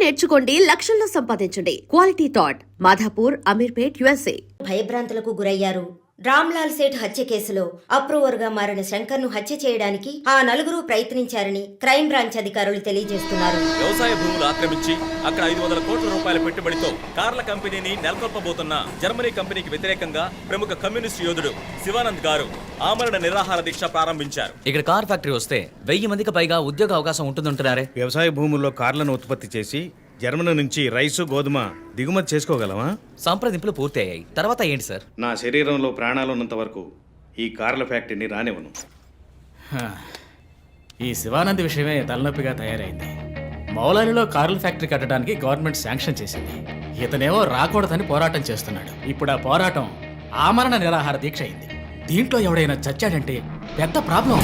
నేర్చుకోండి, లక్షల్లో సంపాదించండి. Quality Thought Madhapur, Ameerpet, USA. భయభ్రాంతులకు గురయ్యారు. రామ్లాల్ సేఠ్ హత్య కేసులో అప్రూవర్గా మారిన శంకర్ను హత్య చేయడానికి ఆ నలుగురు ప్రయత్నించారని క్రైమ్ బ్రాంచ్ అధికారులు తెలియజేస్తున్నారు. వ్యవసాయ భూములు ఆక్రమించి అక్కడ 500 కోట్ల రూపాయల పెట్టుబడితో కార్ల కంపెనీని నెలకొల్పబోతున్న జర్మనీ కంపెనీకి వ్యతిరేకంగా ప్రముఖ కమ్యూనిస్ట్ యోధుడు శివానంద్ గారు ఆమరణ నిరాహార దీక్ష ప్రారంభించారు. ఇక్కడ కార్ ఫ్యాక్టరీ వస్తే 1000 మందికి పైగా ఉద్యోగ అవకాశం ఉంటుందంటున్నారే. వ్యవసాయ భూముల్లో కార్లను ఉత్పత్తి చేసి జర్మనీ నుంచి రైసు, గోధుమ దిగుమతి చేసుకోగలమా? సంప్రదింపులు పూర్తి అయ్యాయి. తర్వాత ఏంటి సార్? నా శరీరంలో ప్రాణాలు ఉన్నంత వరకు ఈ కార్ల ఫ్యాక్టరీని రానివ్వను. ఈ శివానంద్ విషయమే తలనొప్పిగా తయారైంది. మౌలాలిలో కార్ల ఫ్యాక్టరీ కట్టడానికి గవర్నమెంట్ శాంక్షన్ చేసింది. ఇతనేమో రాకూడదని పోరాటం చేస్తున్నాడు. ఇప్పుడు ఆ పోరాటం ఆమరణ నిరాహార దీక్ష అయింది. దీంట్లో ఎవడైనా చచ్చాడంటే పెద్ద ప్రాబ్లం.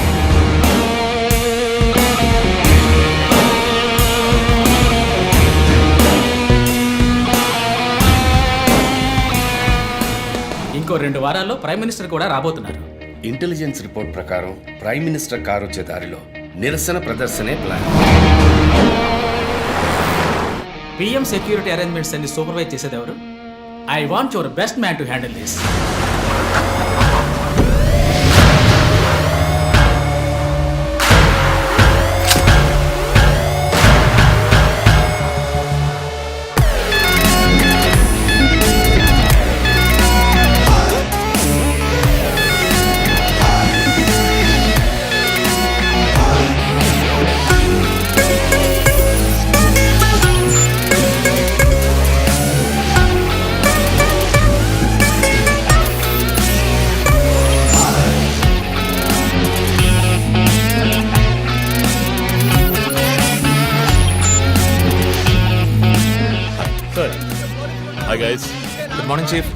ఇంకో 2 వారాల్లో ప్రైమ్ మినిస్టర్ కూడా రాబోతున్నారు. ఇంటెలిజెన్స్ రిపోర్ట్ ప్రకారం ప్రైమ్ మినిస్టర్ కారు వచ్చే దారిలో నిరసన ప్రదర్శనే ప్లాన్. పిఎం సెక్యూరిటీ అరేంజ్మెంట్స్ అన్ని సూపర్వైజ్ చేసేది ఎవరు? I want your best man to handle this. Hi guys, good morning chief.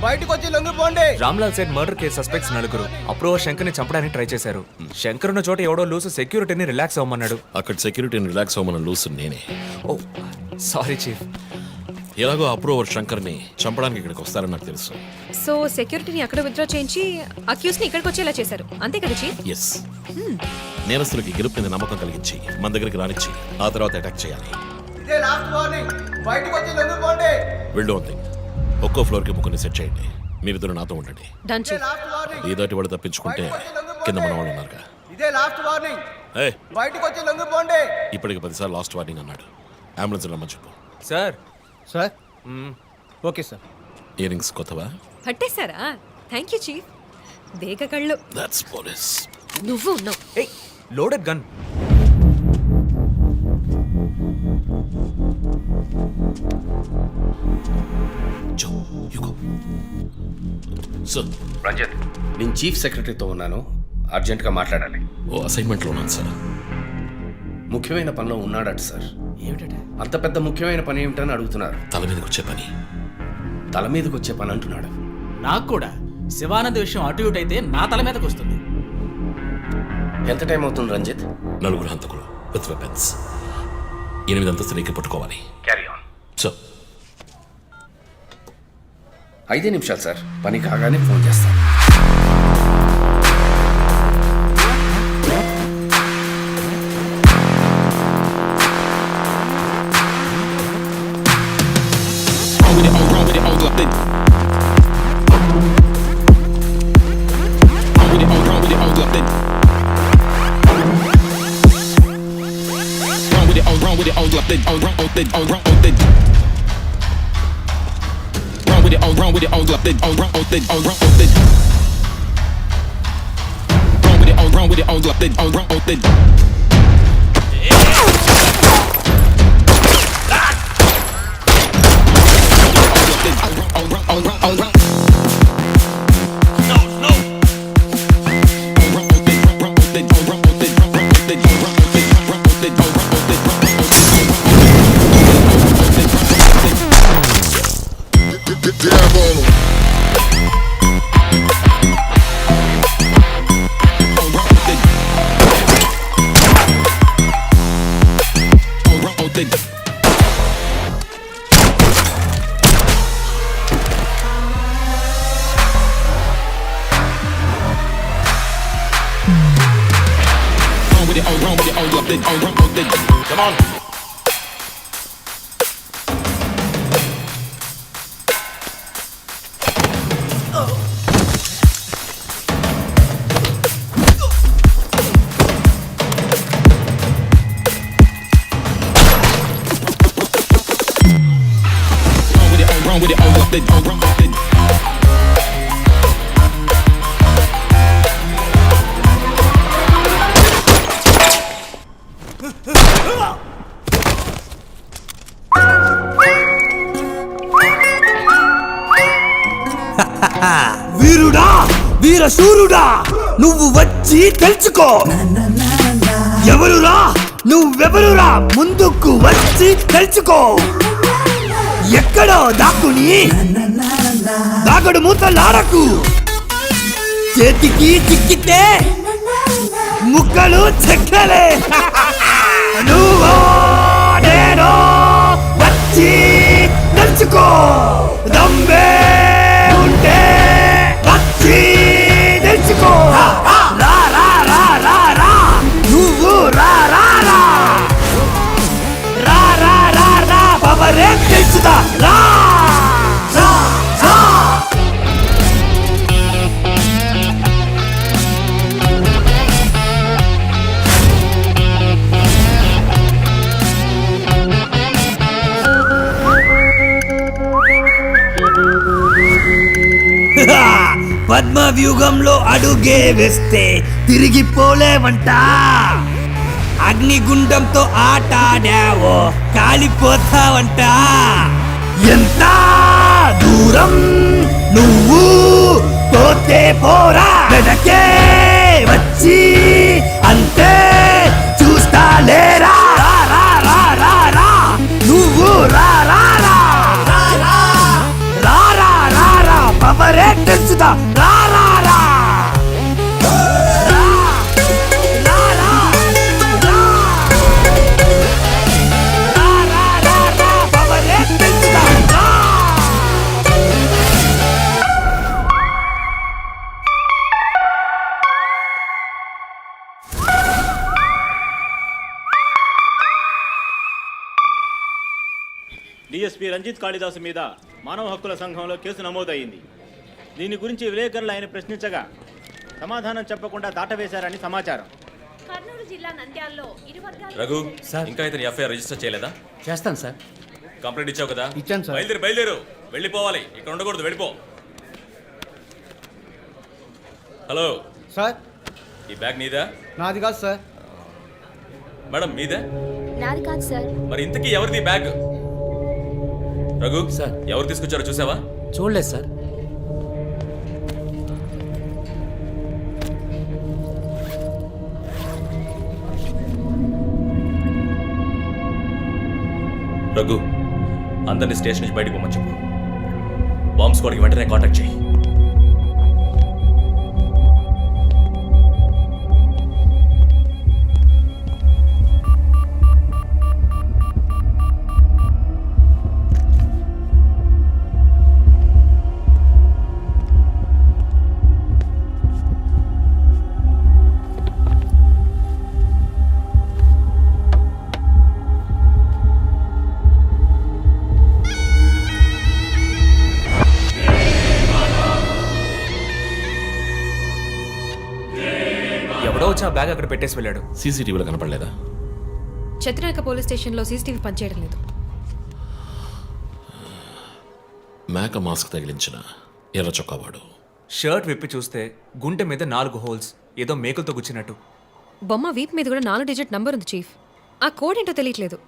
బయటకు వచ్చి లొంగిపోండి. Ramlal Seth murder case suspects నలుగురు అప్రూవర్ శంకర్ని చంపడానికి ట్రై చేశారు. శంకర్ ఉన్న చోట ఎవడో లూసు సెక్యూరిటీని రిలాక్స్ అవ్వమన్నాడు. అక్కడ సెక్యూరిటీని రిలాక్స్ అవ్వమన్న లూసు నేనే. ఓ సారీ చీఫ్. ఎలాగో అప్రూవర్ శంకర్ని చంపడానికి ఇక్కడికి వస్తారని నాకు తెలుసు. సో సెక్యూరిటీని అక్కడ విత్డ్రా చేయించి అక్యూస్ ని ఇక్కడికి వచ్చేలా చేశారు, అంతే కదా చీఫ్? ఎస్, నేరస్తులకి గెలుపు మీద నమ్మకం కలిగించి మన దగ్గరికి రానిచ్చి ఆ తర్వాత అటాక్ చేయాలి. ఇదే లాస్ట్ వార్నింగ్. బయటకు వచ్చి లొంగిపోండి. Will don't think. ఒక్కో ఫ్లోర్కి ముగ్గురిని సెట్ చేయండి. మీరిద్దరు నాతో ఉండండి. Done chief. ఏదాటి వాడు తప్పించుకుంటే కింద మన వాళ్ళు ఉన్నారుగా. ఇదే లాస్ట్ వార్నింగ్. బయటకు వచ్చి లొంగిపోండి. ఇప్పటికి 10 సార్లు లాస్ట్ వార్నింగ్ అన్నాడు. అంబులెన్స్ రమ్మని చెప్పు. Sir. Sir okay sir. Earrings కొత్తవా? పట్టేశారా? Thank you chief. దేక కళ్ళు. That's police. నువ్వు ఉన్నావు. ఏయ్, లోడెడ్ గన్. సార్, రంజిత్, నేను చీఫ్ సెక్రటరీతో ఉన్నాను. అర్జెంట్గా మాట్లాడాలి. ఓ అసైన్మెంట్లో ఉన్నాను సార్. ముఖ్యమైన పనిలో ఉన్నాడట సార్. ఏమిటట? అంత పెద్ద ముఖ్యమైన పని ఏమిటని అడుగుతున్నారు. తల మీదకి వచ్చే పని. తల మీదకి వచ్చే పని అంటున్నాడు. నాకు కూడా శివానంద్ విషయం అటు ఇటు అయితే నా తల మీదకి వస్తుంది. ఎంత టైం అవుతుంది రంజిత్? 4 హంతకులు విత్ వెపన్స్. 8 అంతస్తులు ఎక్కి పట్టుకోవాలి. సార్, 5 నిమిషాలు సార్. పని కాగానే ఫోన్ చేస్తాను. Come on. get it all up the all up the వీరుడా వీరశూరుడా నువ్వు వచ్చి తెలుసుకో ఎవరురా నువ్వెవరురా ముందుకు వచ్చి తెలుసుకో ఎక్కడో దాక్కుని దాగుడు మూతలాడకు చేతికి చిక్కితే ముక్కలు చెక్కలే నువ్వో నేనో వచ్చి తెలుసుకో దమ్మే ఉంటే వచ్చి తెలుసుకో రా రా రా రా రా నువ్వు రా రా రా రా రా రా రా పవరే తెలుసుదా రా రా రా పద్మ వ్యూహంలో అడుగే వేస్తే తిరిగిపోలేవంట అగ్నిగుండంతో ఆటాడావో కాలిపోతావంట ఎంత దూరం నువ్వు పోతే పోరా వెనకే వచ్చి అంతే చూస్తా లేరా రా రా రా రా రా నువ్వు రా రా రా రా రా రా రా రా పవరే తెలుసుదా రా రా రా డిఎస్పీ రంజిత్ కాళిదాసు మీద మానవ హక్కుల సంఘంలో కేసు నమోదయ్యింది. దీని గురించి విలేకరులు ఆయన ప్రశ్నించగా సమాధానం చెప్పకుండా దాటవేశారని సమాచారం. కర్నూలు జిల్లా నంద్యాలలో ఇరు వర్గాల రఘు ఇంకా ఇతని ఎఫ్ఐఆర్ రిజిస్టర్ చేయలేదా? చేస్తాను సార్. కంప్లైంట్ ఇచ్చావు కదా? ఇచ్చాను సార్. బయలుదేరు వెళ్ళిపోవాలి, ఇక్కడ ఉండకూడదు, వెళ్ళిపో. హలో సార్ ఈ బ్యాగ్ నీదా? నాది కాదు సార్. మేడం మీదే? నాది కాదు సార్. మరి ఇంతకీ ఎవరిది బ్యాగ్? రఘు సార్. ఎవరు తీసుకొచ్చారో చూసావా? చూడలేదు సార్. రఘు అందరినీ స్టేషన్ నుంచి బయటకు పోమని చెప్పు. బాంబ్ స్క్వాడ్కి వెంటనే కాంటాక్ట్ చేయి. ఎవడో వచ్చి ఆ బ్యాగ్ అక్కడ పెట్టేసి వెళ్ళాడు. సీసీటీవీలో కనపడలేదా? చత్రనాయక పోలీస్ స్టేషన్లో సీసీటీవీ పనిచేయడం లేదు. మేక మాస్క్ తగిలించిన ఎర్ర చొక్కావాడు. షర్ట్ విప్పి చూస్తే గుంటె మీద 4 హోల్స్, ఏదో మేకులతో గుచ్చినట్టు. బొమ్మ వీప్ మీద కూడా 4 డిజిట్ నంబర్ ఉంది చీఫ్. ఆ కోడ్ ఏంటో తెలియట్లేదు.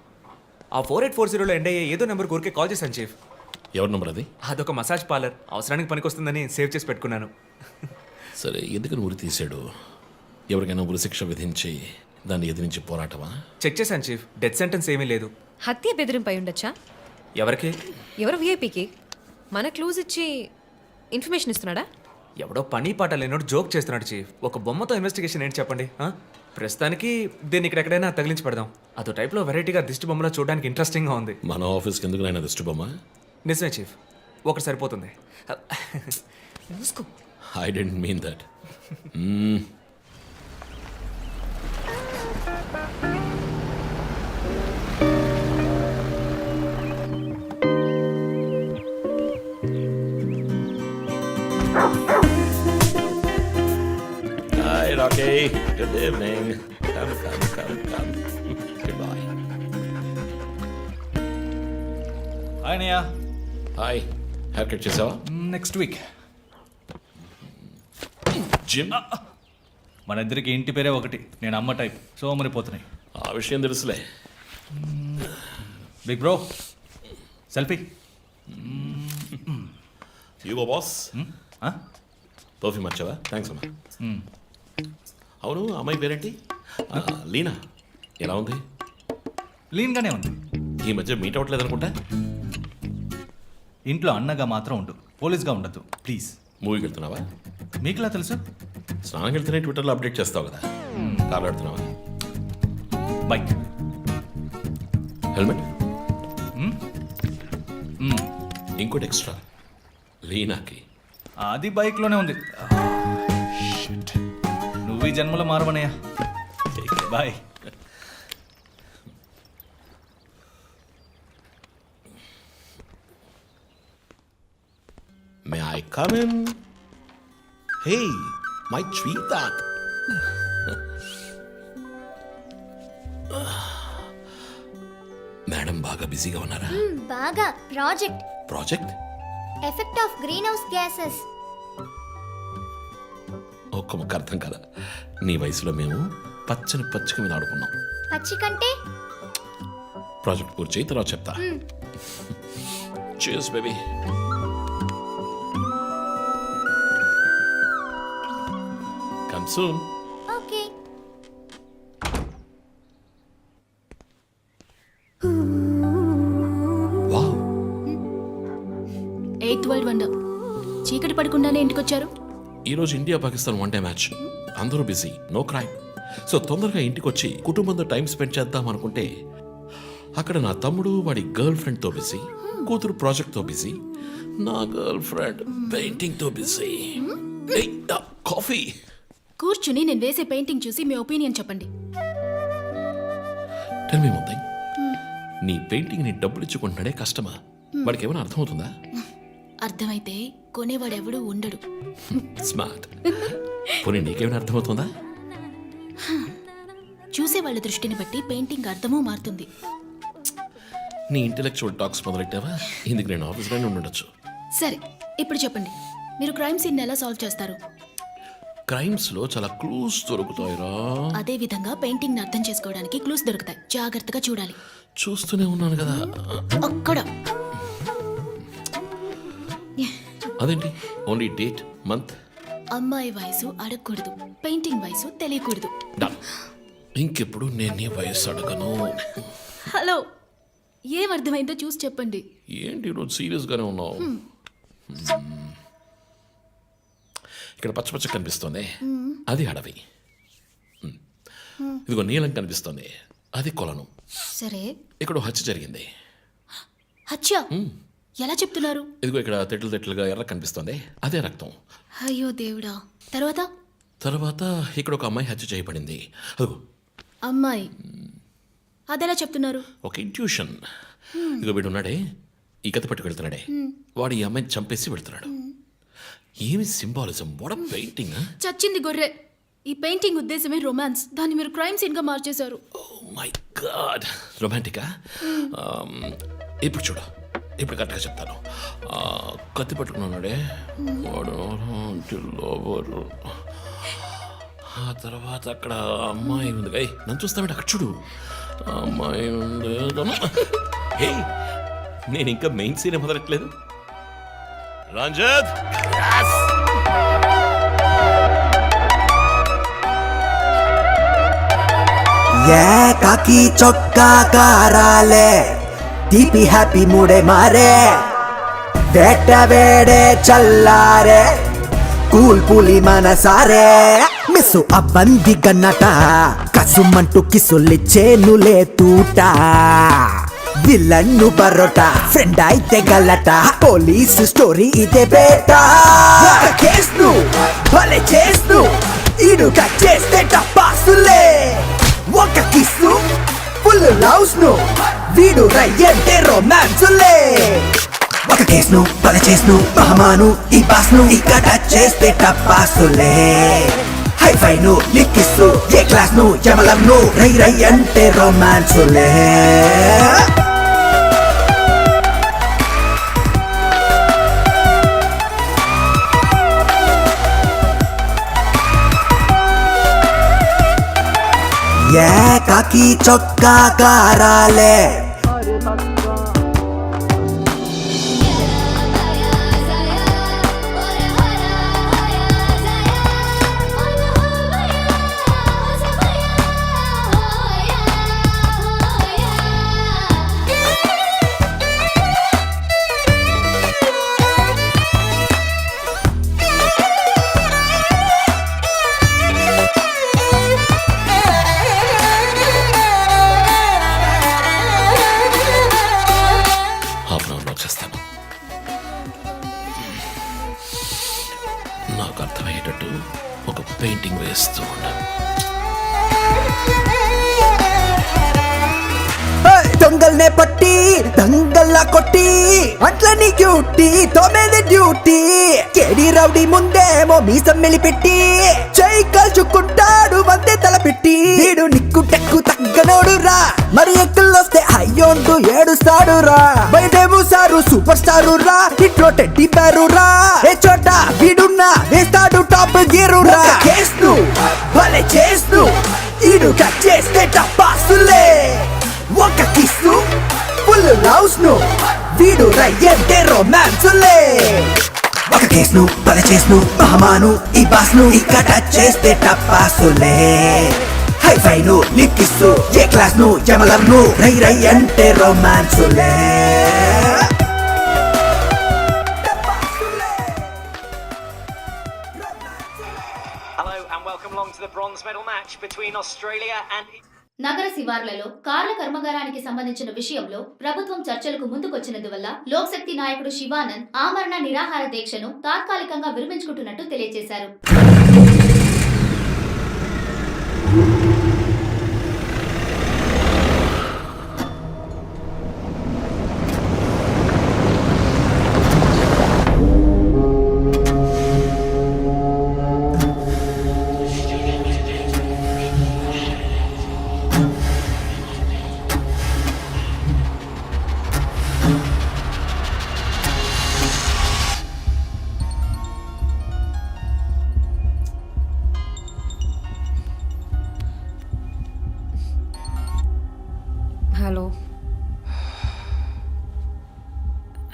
ఆ 4840లో ఎండ్ అయ్యే ఏదో నెంబర్ ఊరికే కాల్ చేశాను చీఫ్. ఎవరి నెంబర్ అది? అదొక మసాజ్ పార్లర్, అవసరానికి పనికొస్తుందని సేవ్ చేసి పెట్టుకున్నాను. సరే, ఎందుకని ఉరి తీశాడు? ఎవరికైనా ఉరిశిక్ష విధించి దాన్ని ఎదిరించి పోరాటమా? చెక్ చేశాను చీఫ్, డెత్ సెంటెన్స్ ఏమీ లేదు. హత్య బెదిరింపై ఉండొచ్చా? ఎవరికి? ఎవరు విఐపికి మన క్లూజ్ ఇచ్చి ఇన్ఫర్మేషన్ ఇస్తున్నాడా? ఎవడో పని పాట లేనోడు జోక్ చేస్తున్నాడు చీఫ్. ఒక బొమ్మతో ఇన్వెస్టిగేషన్ ఏంటి చెప్పండి? ప్రస్తుతానికి దీన్ని ఇక్కడెక్కడైనా తగిలించి పెడదాం. అదో టైప్లో వెరైటీగా దిష్టి బొమ్మలో చూడడానికి ఇంట్రెస్టింగ్గా ఉంది. మన ఆఫీస్కి ఎందుకు నాయన దిష్టి బొమ్మ? నిజమే చీఫ్, ఒకటి సరిపోతుంది. మూసుకో. I didn't mean that. Hi, Rocky. Good evening. Come. Goodbye. ఆయనయ్య. Hi. హెయిర్ కట్ చేసావా? Next week. జిమ్? మన ఇద్దరికి ఇంటి పేరే ఒకటి. నేను అమ్మ టైప్, సో మరి పోతున్నాయి. ఆ విషయం తెలుసులే. Big bro selfie. ఇగో బాస్, పర్ఫ్యూమ్ వచ్చావా? థ్యాంక్స్ అమ్మా. అవును, అమ్మాయి పేరేంటి? లీనా. ఎలా ఉంది? లీన్గానే ఉంది. ఈ మధ్య మీట్ అవ్వట్లేదు అనుకుంటా. ఇంట్లో అన్నగా మాత్రం ఉండు, పోలీస్గా ఉండద్దు ప్లీజ్. మూవీకి వెళ్తున్నావా? మీకులా తెలుసు? స్నానం వెళ్తేనే ట్విట్టర్లో అప్డేట్ చేస్తావు కదా. కార్లో వెళ్తున్నావా? బైక్. హెల్మెట్? ఇంకోటి ఎక్స్ట్రా లీనాకి. అది బైక్లోనే ఉంది. నువ్వు ఈ జన్మలో మారవనయ్యా. Bye. May I come in? Hey, my sweetheart. Madam బాగా బిజీగా ఉన్నారా? బాగా. Project project? Effect of greenhouse gases. ఒక్క ముక్క అర్థం కదా. నీ వయసులో మేము పచ్చని పచ్చిక మీద ఆడుకున్నాం. పచ్చి కంటే ప్రాజెక్ట్ పూర్తి చేయి, తర్వాత చెప్తా. Cheers, baby. Come soon. Okay. Wow. 8th world wonder. చీకటి పడకుండానే ఇంటికి వచ్చారు. ఈరోజు India Pakistan one day match. అందరూ బిజీ, నో క్రైమ్. సో తొందరగా ఇంటికి వచ్చి కుటుంబంతో టైం స్పెండ్ చేద్దాం అనుకుంటే అక్కడ నా తమ్ముడు వాడి గర్ల్ ఫ్రెండ్తో బిజీ, కూతురు ప్రాజెక్ట్తో బిజీ, నా గర్ల్ ఫ్రెండ్ పెయింటింగ్తో బిజీ. కాఫీ. కూర్చుని నేను వేసే పెయింటింగ్ చూసి మీ ఒపీనియన్ చెప్పండి. Tell me one thing. నీ పెయింటింగ్ ని డబ్బులు ఇచ్చుకుంటున్నాడే కష్టమా? వాడికి ఏమైనా అర్థమవుతుందా? అర్థమైతే కొనేవాడెవడూ ఉండడు. స్మార్ట్. పోనీ నీకేమైనా అర్థమవుతుందా? చూసే వాళ్ళ దృష్టిని బట్టి పెయింటింగ్ అర్థమూ మారుతుంది. నీ ఇంటెలెక్చువల్ టాక్స్ మొదలెట్టావా? ఇందుకు నేను ఆఫీస్లోనే ఉండొచ్చు. సరే, ఇప్పుడు చెప్పండి, మీరు క్రైమ్ సీన్ ఎలా సాల్వ్ చేస్తారు? క్రైమ్స్ లో చాలా క్లూస్ దొరుకుతాయిరా. అదే విధంగా పెయింటింగ్ ని అర్థం చేసుకోవడానికి క్లూస్ దొరుకుతాయి. జాగ్రత్తగా చూడాలి. చూస్తూనే ఉన్నాను కదా. అక్కడ అదేంటి? Only date, month. అమ్మాయి వయసు అడగకూడదు, పెయింటింగ్ వయసు తెలియకూడదు. డన్. ఇంకెప్పుడు నేను నీ వయస్సు అడగను. హలో, ఏం అర్థమైందో చూసి చెప్పండి. ఏంటి ఈరోజు సీరియస్ గానే ఉన్నావు? ఇక్కడ పచ్చ పచ్చ కనిపిస్తోంది, అది అడవి. ఇదిగో నీలం కనిపిస్తోంది, అది కొలను. సరే, ఇక్కడ హత్య జరిగింది. హత్య ఎలా చెప్తున్నారు? ఇదిగో ఇక్కడ తెట్లు తెట్లుగా ఎర్ర కనిపిస్తోంది, అదే రక్తం. అయ్యో దేవుడా. తర్వాత తర్వాత ఇక్కడ ఒక అమ్మాయి హత్య చేయబడింది. అదిగో అమ్మాయి, అదెలా చెప్తున్నారు? ఒక ఇంట్యూషన్. ఇదిగో వీడు ఉన్నాడే, ఈ కథ పట్టుకు వెళ్తున్నాడే, వాడు ఈ అమ్మాయిని చంపేసి వెళ్తున్నాడు. ఏమి సింబాలిజం! What a painting! చచ్చింది గొర్రె. ఈ పెయింటింగ్ ఉద్దేశమే రొమాన్స్. దాన్ని మీరు క్రైమ్ సీన్ గా మార్చేశారు. ఓ మై గాడ్, రొమాంటికా? ఇప్పుడు చూడు, ఇప్పుడు కరెక్ట్గా చెప్తాను. కత్తి పట్టుకున్నాడే వాడు లోబరు. ఆ తర్వాత అక్కడ అమ్మాయి ఉంది. నన్ను చూస్తామంటే అక్కడ చూడు, అమ్మాయి ఉంది. నేను ఇంకా మెయిన్ సీన్ మొదలట్లేదు. రంజిత్, కాకి చొక్కా కారాలే తీపి హ్యాపీ మూడే మారే వేట వేడే చల్లారే కూల్ పులి మనసారే మిస్సు అబ్బంది గన్నట కసుమంటూ కిసులిచ్చేనులే తూట విలన్ను బరోట ఫ్రెండ్ అయితే గలట పోలీసు స్టోరీ ఇదే బేటా కేస్ను భలే చేస్తూ ఇడు కట్ చేస్తే టపాసులే ఒక కిస్సు ఫుల్ లవ్స్ ను వీడు రయ్యంటే రొమాన్సులే ఒక కేసును బల చేస్ను మహమాను ఈ బాస్ను ఇక టచ్ చేస్తే టపాసులే హైఫైను లిక్కిస్తూ ఏ క్లాస్ ను యమలంను రై రై అంటే రొమాన్సులే కాకి చొక్కా కారాలే హాఫ్ అన్ అవర్లో వచ్చేస్తాను. నాకు అర్థమయ్యేటట్టు ఒక పెయింటింగ్ వేస్తూ ఉండు. దొంగల్నే పట్టి దంగల్లా కొట్టి అట్లని క్యూటీ తోమేది డ్యూటీ కేడి రౌడీ ముందేమో మీసం మెలిపెట్టి చై కాల్చుకుంటాడు వందే తలపెట్టి వీడు నిక్కు టెక్కు తగ్గనోడు రా మరి ఎక్కుల్లొస్తే అయ్యోంటూ ఏడుస్తాడు రా బయటేమో సారు సూపర్ స్టారు రా ఇంట్లో టెడ్డీ పేరు రా ఏ చోట వీడున్నా వేస్తాడు టాప్ గీరు రా చేస్తూ భలే చేస్తూ ఈడు కట్ చేస్తే టపాసులే ఒక కిస్సు ఫుల్ లవ్స్ ను వీడు రయ్యంటే రొమాన్సులే ఒక కేసును పద చేసును మహమాను ఈ బాస్ ను ఇక్క టచ్ చేస్తే టపాసులే హైఫైను లిక్కిస్సు ఏ క్లాస్ ను జమలం ను రై రై అంటే రొమాన్సులే Hello and welcome along to the bronze medal match between Australia and నగర శివార్లలో కార్ల కర్మాగారానికి సంబంధించిన విషయంలో ప్రభుత్వం చర్చలకు ముందుకొచ్చినందువల్ల లోక్శక్తి నాయకుడు శివానంద్ ఆమరణ నిరాహార దీక్షను తాత్కాలికంగా విరమించుకుంటున్నట్టు తెలియజేశారు.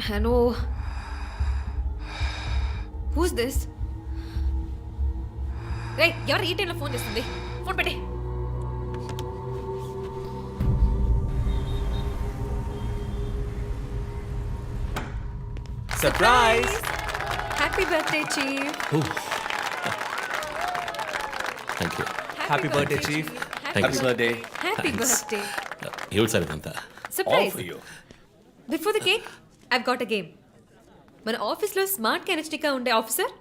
Hello who's this? రే ఎవరు ఈ టైంలో ఫోన్ చేస్తుంది? ఫోన్ పెట్టే. Surprise! Happy birthday chief. Thank you. Happy birthday chief. Thank you. Birthday. Happy birthday. ఏమిటి సార్ ఇదంతా? Surprise. Before the cake I've got a game. మన ఆఫీస్లో స్మార్ట్ కెనెస్టిక్గా ఉండే ఆఫీసర్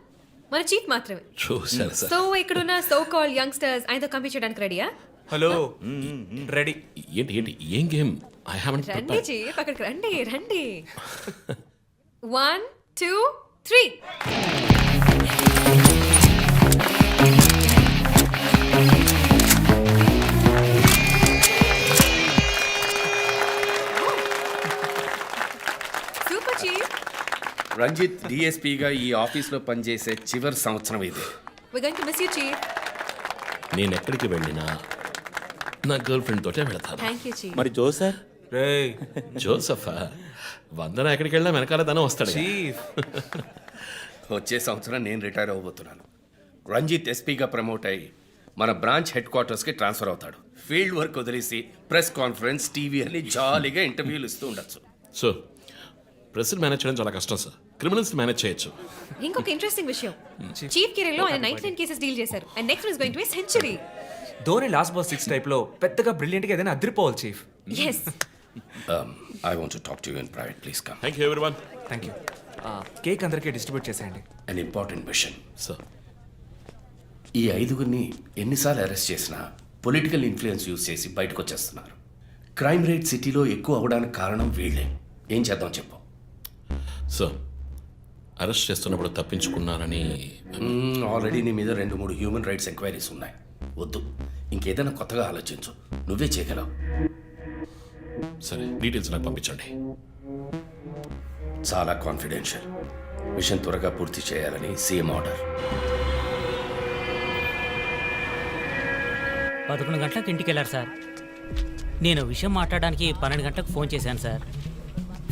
మన చీఫ్ మాత్రమే. చూసారు సార్. సో ఇక్కడున్న సో కాల్ యంగ్స్టర్స్ ఆయనతో కంపీట్ చేయడానికి రెడీయా? Hello, ready. ఏంటి ఏంటి ఏం గేమ్? ఐ హావెంట్ రండి ప్రిపేర్డ్. చీఫ్, అక్కడికి రండి రండి. 1 2 3. Super chief. రంజిత్ డిఎస్పీగా ఈ ఆఫీస్లో పనిచేసే చివరి సంవత్సరం ఇది. We're going to miss you, chief. నేను ఎక్కడికి వెళ్ళినా నా గర్ల్ ఫ్రెండ్ తోటే వెళ్తాను. Thank you, chief. మరి జోసర్? రేయ్ జోసఫా? వందన ఎక్కడికి వెళ్ళినా వెనకాల ధనం వస్తాడు. చీఫ్, వచ్చే సంవత్సరం నేను రిటైర్ అవ్వబోతున్నాను. రంజిత్ ఎస్పీగా ప్రమోట్ అయ్యి మన బ్రాంచ్ హెడ్ క్వార్టర్స్కి ట్రాన్స్ఫర్ అవుతాడు. ఫీల్డ్ వర్క్ వదిలేసి ప్రెస్ కాన్ఫరెన్స్, టీవీ అని జాలీగా ఇంటర్వ్యూలు ఇస్తూ ఉండొచ్చు. సో ప్రెస్ని మేనేజ్ చేయడం చాలా కష్టం సార్. క్రిమినల్స్ మేనేజ్ చేయొచ్చు. ఇంకొక ఇంట్రెస్టింగ్ విషయం, చీఫ్ కెరీర్ లో ఆయన 99 కేసెస్ డీల్ చేశారు and next is going to be century. Dhoni last boss 6 type లో పెద్దగా బ్రిలియంట్ గా ఏదైనా అదిరిపోవాలి chief. yes. I want to talk to you in private, please come. Thank you everyone. Thank you. Cake అందరికీ distribute చేసేయండి. An important machine. Sir ఈ ఐదుగురిని ఎన్నిసార్లు అరెస్ట్ చేసినా పొలిటికల్ ఇన్ఫ్లుయెన్స్ యూజ్ చేసి బయటకు వచ్చేస్తున్నారు. క్రైమ్ రేట్ సిటీలో ఎక్కువ అవడానికి కారణం వీళ్ళే. ఏం చేద్దాం చెప్పు. సార్ అరెస్ట్ చేస్తున్నప్పుడు తప్పించుకున్నారని ఆల్రెడీ నీ మీద 2-3 హ్యూమన్ రైట్స్ ఎంక్వైరీస్ ఉన్నాయి. వద్దు, ఇంకేదైనా కొత్తగా ఆలోచించు. నువ్వే చేయగలవు. సరే, డీటెయిల్స్ నాకు పంపించండి. చాలా కాన్ఫిడెన్షియల్. మిషన్ త్వరగా పూర్తి చేయాలని సీఎం ఆర్డర్. 11 గంటలకు ఇంటికి వెళ్ళారు సార్. నేను విషయం మాట్లాడడానికి 12 గంటలకు ఫోన్ చేశాను సార్.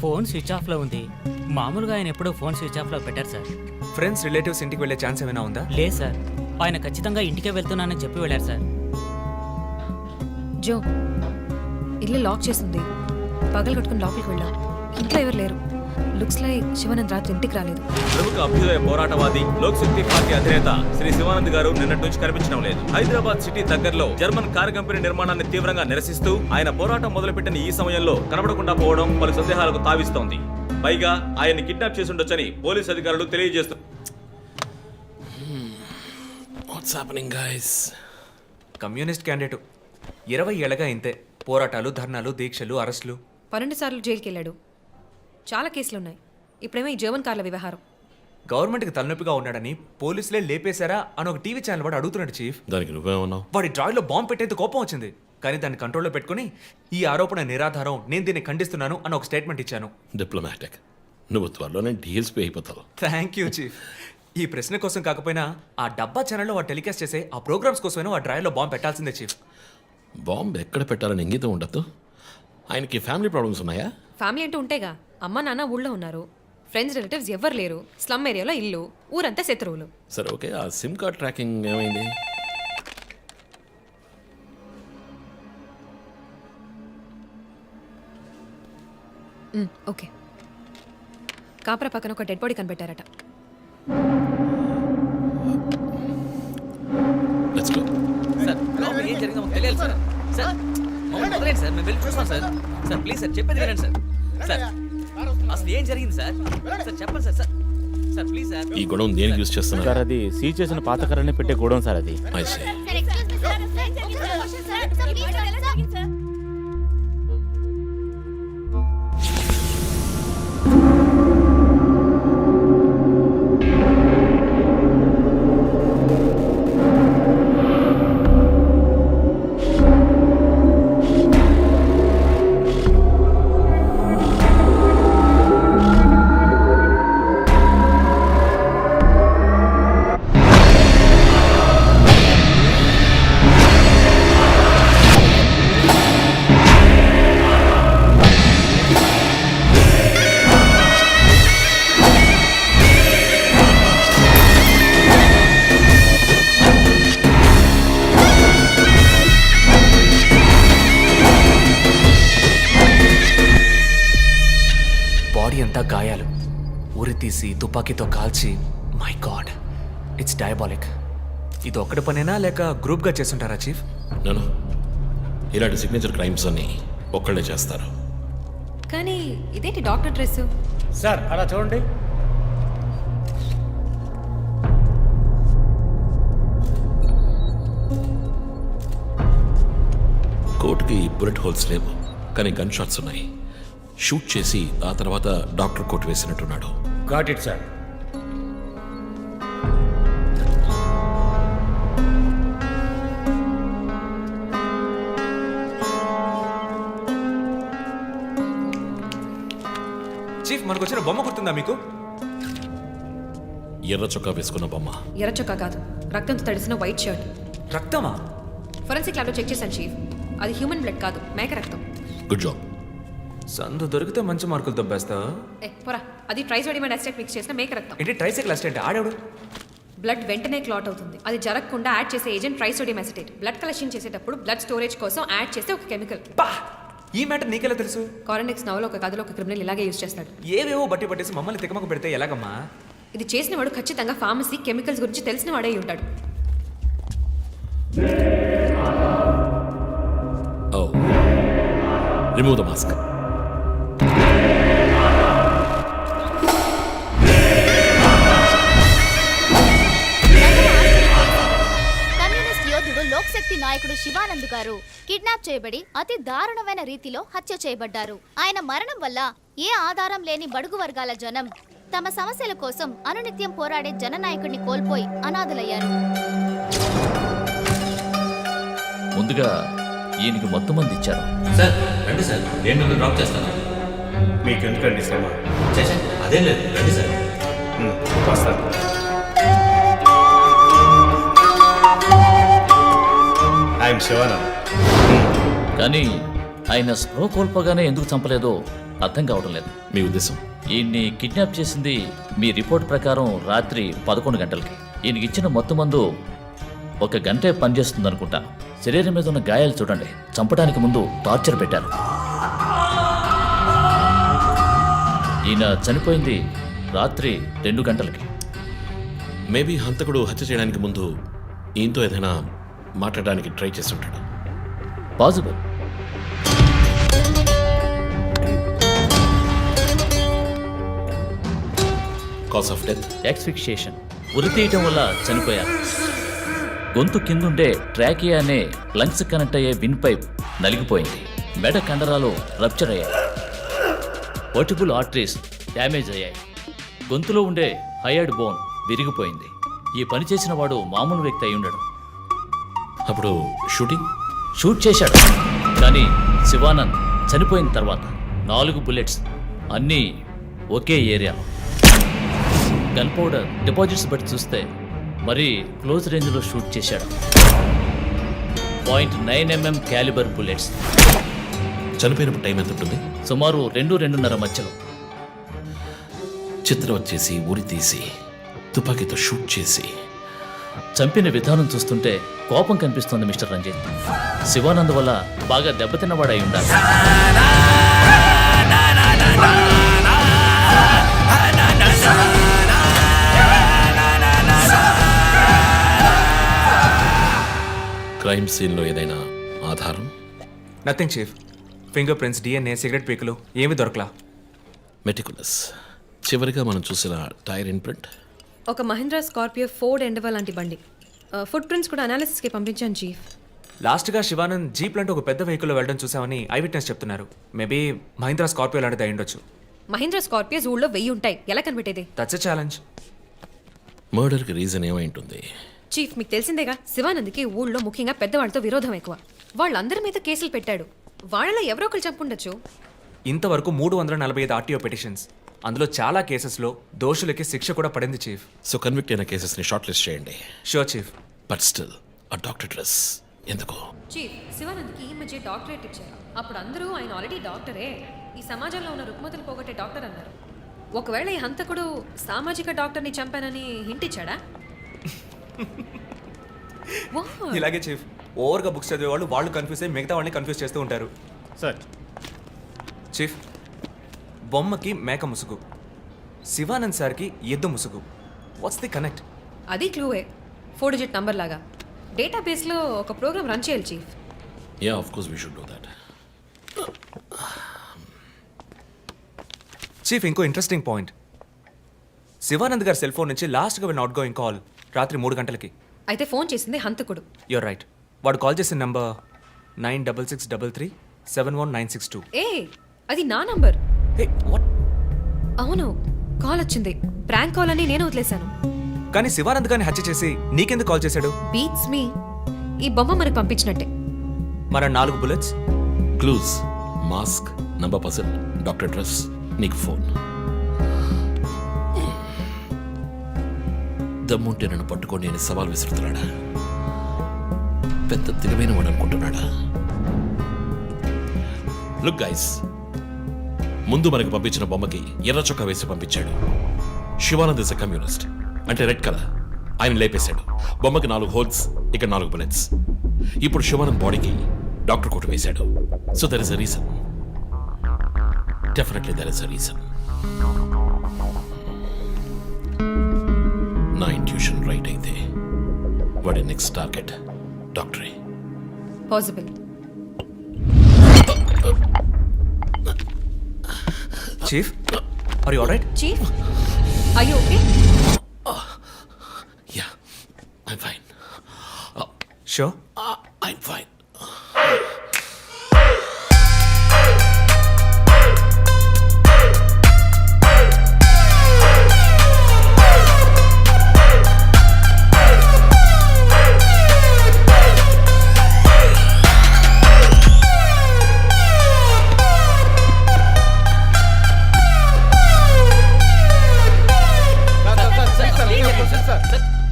ఫోన్ స్విచ్ ఆఫ్లో ఉంది. మామూలుగా ఆయన ఎప్పుడూ ఫోన్ స్విచ్ ఆఫ్లో పెట్టారు సార్. ఫ్రెండ్స్ రిలేటివ్స్ ఇంటికి వెళ్ళే ఛాన్స్ ఏమైనా ఉందా? లేదు సార్, ఆయన ఖచ్చితంగా ఇంటికే వెళ్తున్నానని చెప్పి వెళ్ళారు సార్. జో, ఇల్లు లాక్ చేసింది. పగలు కట్టుకుని లోపలికి వెళ్ళాం. ఇంట్లో ఎవరు లేరు. లుక్స్ లైక్ శివానంద్ రాత్రి ఇంటికి రాలేదు. ప్రముఖ అభ్యుదయ పోరాటవాది లోక్ శక్తి పార్టీ అధినేత శ్రీ శివానంద్ గారు నిన్నటి నుంచి కనిపించడం లేదు. హైదరాబాద్ సిటీ దగ్గరలో జర్మన్ కారు కంపెనీ నిర్మాణాన్ని తీవ్రంగా నిరసిస్తూ ఆయన పోరాటం మొదలుపెట్టిన ఈ సమయంలో కనబడకుండా పోవడం పలు సందేహాలకు తావిస్తోంది. పైగా ఆయన్ని కిడ్నాప్ చేసి ఉండొచ్చని పోలీసు అధికారులు తెలియజేస్తున్నారు. కమ్యూనిస్ట్ క్యాండిడేట్ 20 ఏళ్ళగా ఇంతే. పోరాటాలు, ధర్నాలు, దీక్షలు, అరెస్టులు. 12 సార్లు జైలుకి వెళ్ళాడు. చాలా కేసులున్నాయి. ఇప్పుడేమో ఈ జర్మన్ కార్ల వ్యవహారం. గవర్నమెంట్కి తలనొప్పిగా ఉన్నాడని పోలీసులే లేపేశారా అని ఒక టీవీ ఛానల్ వాడు అడుగుతున్నాడు చీఫ్. దానికి నువ్వేమన్నావు? వాడి డ్రాయిలో బాంబు పెట్టేందుకు కోపం వచ్చింది, కానీ దాన్ని కంట్రోల్లో పెట్టుకుని ఈ ఆరోపణ నిరాధారం, నేను దీన్ని ఖండిస్తున్నాను అని ఒక స్టేట్మెంట్ ఇచ్చాను. డిప్లొమాటిక్. నువ్వు త్వరలోనే డీఎల్స్పీ అయిపోతావు. Thank you chief. ఈ ప్రశ్న కోసం కాకపోయినా ఆ డబ్బా ఛానల్లో వాడు టెలికాస్ట్ చేసే ఆ ప్రోగ్రామ్స్ కోసమైనా వాడి డ్రాయిలో బాంబు పెట్టాల్సిందే చీఫ్. బాంబు ఎక్కడ పెట్టాలని ఇంగితం ఉండద్దు. ఆయనకి ఫ్యామిలీ ప్రాబ్లమ్స్ ఉన్నాయా? ఫ్యామిలీ అంటూ ఉంటేగా. అమ్మ నాన్న ఊళ్ళో ఉన్నారు. ఫ్రెండ్స్ రిలేటివ్స్ ఎవ్వరు లేరు. స్లమ్ ఏరియాలో ఇల్లు, ఊరంతా శత్రువులు. సరే ఓకే, ఆ సిమ్ కార్డ్ ట్రాకింగ్ ఏమైంది? ఓకే. కాపరా పక్కన ఒక డెడ్ బాడీ కనిపెట్టారట. Let's go. సార్ లోపల ఏం జరిగిందో మాకు తెలియాలి సార్. సార్ మమ్మల్ని వదిలేండి సార్, మేము వెళ్ళి చూస్తాం సార్. సార్ ప్లీజ్ సార్, చెప్పేది వినండి సార్. సార్ అసలు ఏం జరిగింది సార్? సార్ చెప్పండి సార్. Sir please sir. ఈ గొడవ దేనికి యూస్ చేస్తున్నారు? సార్ అది సీజ్ చేసిన పాత కర్రని పెట్టే గోడౌన్ సార్ అది. I see. బాడీ అంతా గాయాలు, ఉరి తీసి తుపాకీతో కాల్చి. My God, it's diabolic. ఇది ఒక్కడి పనేనా లేక గ్రూప్గా చేస్తుంటారా చీఫ్? నేను ఇలాంటి సిగ్నేచర్ క్రైమ్స్ అన్ని ఒక్కళ్ళే చేస్తారు. కానీ ఇదేంటి డాక్టర్ డ్రెస్? సార్ అలా చూడండి. కోట్కి బుల్లెట్ హోల్స్ లేవు, కానీ గన్ షాట్స్ ఉన్నాయి. షూట్ చేసి ఆ తర్వాత డాక్టర్ కోట్ వేసినట్టున్నాడు. Got it sir. చీఫ్, మనకు వచ్చిన బొమ్మ గుర్తుందా మీకు? ఎర్ర చొక్కా వేసుకున్న బొమ్మ. ఎర్ర చొక్కా కాదు, రక్తంతో తడిసిన వైట్ షర్ట్. రక్తమా? ఫోరెన్సిక్ ల్యాబ్లో చెక్ చేశాను చీఫ్. అది హ్యూమన్ బ్లడ్ కాదు, మేక రక్తం. Good job. సందు దొరికితే మంచి మార్కులు దొబ్బేస్తా. పోరా, అది ట్రైసోడియం అసిటేట్ మిక్స్ చేసిన మేక రక్తం. ఏంటి ట్రైసైకిల్ అసిస్టెంట్? ఆడాడు. బ్లడ్ వెంటనే క్లాట్ అవుతుంది. అది జరగకుండా యాడ్ చేసే agent trisodium acetate. Blood collection చేసేటప్పుడు బ్లడ్ స్టోరేజ్ కోసం యాడ్ చేసే ఒక కెమికల్. ఈ మ్యాటర్ నీకెలా తెలుసు? కారెండెక్స్ నవలో ఒక కథలో ఒక క్రిమినల్ ఇలాగే యూజ్ చేస్తాడు. ఏవేవో బట్టి పట్టేసి మమ్మల్ని తికమక పెడితే ఎలాగమ్మా? ఇది చేసిన వాడు ఖచ్చితంగా ఫార్మసీ, కెమికల్స్ గురించి తెలిసిన వాడే ఉంటాడు. Oh. Remove the mask. Communist యోధుడు లోక్ శక్తి నాయకుడు శివానంద్ గారు కిడ్నాప్ చేయబడి అతి దారుణమైన రీతిలో హత్య చేయబడ్డారు. ఆయన మరణం వల్ల ఏ ఆధారం లేని బడుగు వర్గాల జనం తమ సమస్యల కోసం అనునిత్యం పోరాడే జననాయకుడిని కోల్పోయి అనాథులయ్యారు. ముందుగా ఈయనకి మొత్తం మంది ఇచ్చారు. సార్ రండి సార్, నేను మిమ్మల్ని డ్రాప్ చేస్తాను. మీకు ఎందుకండి శ్రమ? అదేం లేదు, రండి సార్. వస్తాను. ఐఎమ్ శివానంద్. కానీ ఆయన స్పృహ కోల్పోగానే ఎందుకు చంపలేదో అర్థం కావడం లేదు. మీ ఉద్దేశం? ఈయన్ని కిడ్నాప్ చేసింది మీ రిపోర్ట్ ప్రకారం రాత్రి 11 గంటలకి. ఈయనకి ఇచ్చిన మొత్తం మందు 1 గంటే పనిచేస్తుంది అనుకుంటాను. శరీరం మీద ఉన్న గాయాలు చూడండి, చంపడానికి ముందు టార్చర్ పెట్టారు. ఈయన చనిపోయింది రాత్రి 2 గంటలకి. మేబీ హంతకుడు హత్య చేయడానికి ముందు ఈయనతో ఏదైనా మాట్లాడడానికి ట్రై చేసి ఉంటాడు. Possible. Cause of death asphyxiation, ఉరి తీయటం వల్ల చనిపోయారు. గొంతు కిందుండే ట్రాకియా అనే లంగ్స్ కనెక్ట్ అయ్యే విన్ పైప్ నలిగిపోయింది. మెడ కండరాలు రప్చర్ అయ్యాయి. వర్టిబుల్ ఆర్టరీస్ డ్యామేజ్ అయ్యాయి. గొంతులో ఉండే హయర్డ్ బోన్ విరిగిపోయింది. ఈ పని చేసిన వాడు మామూలు వ్యక్తి అయి ఉండడు. అప్పుడు షూట్ చేశాడు. కానీ శివానంద్ చనిపోయిన తర్వాత 4 బుల్లెట్స్, అన్నీ ఒకే ఏరియాలో. గన్ పౌడర్ డిపాజిట్స్ బట్టి చూస్తే మరీ క్లోజ్ రేంజ్లో షూట్ చేశాడు. .9mm calibre bullets. చనిపోయినప్పుడు టైం ఎంత ఉంటుంది? సుమారు 2-2:30 మధ్యలో. చిత్రం వచ్చేసి ఉరి తీసి తుపాకీతో షూట్ చేసి చంపిన విధానం చూస్తుంటే కోపం కనిపిస్తోంది మిస్టర్ రంజిత్. శివానంద్ వల్ల బాగా దెబ్బతిన్నవాడై ఉండాలి. క్రైమ్ సీన్లో ఏదైనా ఆధారం? Nothing chief. Fingerprints, DNA, cigarette పీకులు ఏమి దొరకలా. మెటికులస్. చివరిగా మనం చూసిన టైర్ ఇంప్రింట్ ఒక మహీంద్రా స్కార్పియో ఫోర్డ్ ఎండవా లాంటి బండి. ఫుట్ ప్రింట్స్ కూడా అనాలిసిస్కి పంపించాను చీఫ్. లాస్ట్గా శివానంద్ జీప్ లాంటి ఒక పెద్ద వెహికల్లో వెళ్ళడం చూసామని ఐ విట్నెస్ చెప్తున్నారు. మేబీ మహీంద్రా స్కార్పియో లాంటిది అయి ఉండొచ్చు. మహీంద్రా స్కార్పియోస్ ఊళ్ళో 1000 ఉంటాయి. ఎలా కనిపెట్టేది? That's a challenge. మర్డర్కి రీజన్ ఏమై ఉంటుంది? చీఫ్, మీకు తెలిసిందేగా, శివానంద్కి ఊళ్ళో ముఖ్యంగా పెద్దవాళ్ళతో విరోధం ఎక్కువ. వాళ్ళందరి మీద కేసులు పెట్టాడు. వాళ్ళలో ఎవరో ఒకరు చంపుండొచ్చు. ఇంతవరకు 345 RTO పిటిషన్స్. అందులో చాలా కేసెస్లో దోషులకి శిక్ష కూడా పడింది చీఫ్. సో కన్విక్ట్ అయిన కేసెస్ని షార్ట్ లిస్ట్ చేయండి. Sure chief. బట్ స్టిల్ ఆ డాక్టర్ డ్రెస్ ఎందుకు? చీఫ్, శివానంద్కి ఈ మధ్య డాక్టరేట్ ఇచ్చారు. అప్పుడు అందరూ ఆయన ఆల్రెడీ డాక్టరే, ఈ సమాజంలో ఉన్న రుగ్మతలు పోగొట్టే డాక్టర్ అన్నారు. ఒకవేళ ఈ హంతకుడు సామాజిక డాక్టర్ని చంపానని హింట్ ఇచ్చాడా? ఇలాగే చీఫ్, ఓవర్గా బుక్స్ చదివే వాళ్ళు కన్ఫ్యూజ్ అయ్యి మిగతా వాళ్ళని కన్ఫ్యూజ్ చేస్తూ ఉంటారు. సార్, చీఫ్, బొమ్మకి మేక ముసుగు, శివానంద్ సార్కి ఎద్దు ముసుగు. What's the connect? అది క్లూవే. 4 డిజిట్ నంబర్ లాగా. డేటాబేస్లో ఒక ప్రోగ్రామ్ రన్ చేయాలి chief. Yeah, of course we should do that. Chief, ఇంకో ఇంట్రెస్టింగ్ పాయింట్. శివానంద్ గారి సెల్ ఫోన్ నుంచి లాస్ట్గా విన్ అవుట్ గోయింగ్ కాల్ రాత్రి 3 గంటలకి. అయితే ఫోన్ చేసింది హంతకుడు. You're right. వాడు కాల్ చేసిన నంబర్ 9663371962. ఏ, అది నా నంబర్. Hey, what? అవును, కాల్ వచ్చింది. ప్రాంక్ కాల్ అని నేను వదిలేశాను. కానీ శివానంద్ గారిని హత్య చేసి నీకెందుకు కాల్ చేశాడు? బీట్స్ మీ. ఈ బొమ్మ మనకు పంపించినట్టే. మన 4 bullets, clues, mask, number person, doctor dress, నీకు ఫోన్. దమ్ముంటే నన్ను పట్టుకొని నేను సవాల్ విసురుతున్నాడా? పెద్ద తెలివైన వాడు అనుకుంటున్నాడా? లుక్ గైస్, ముందు మనకు పంపించిన బొమ్మకి ఎర్ర చొక్కా వేసి పంపించాడు. శివానంద్ ఇస్ ఎ కమ్యూనిస్ట్, అంటే రెడ్ కలర్. ఆయన లేపేశాడు. బొమ్మకి 4 హోల్స్, ఇక్కడ 4 బుల్లెట్స్. ఇప్పుడు శివానంద్ బాడీకి డాక్టర్ కోట్ వేశాడు. So there is a reason. Definitely there is a reason. నా ఇంట్యూషన్ రైట్ అయితే వాడి నెక్స్ట్ టార్గెట్ డాక్టరే. Possible. Chief, are you alright? Chief, are you okay? Yeah, I'm fine. Sure? I'm fine.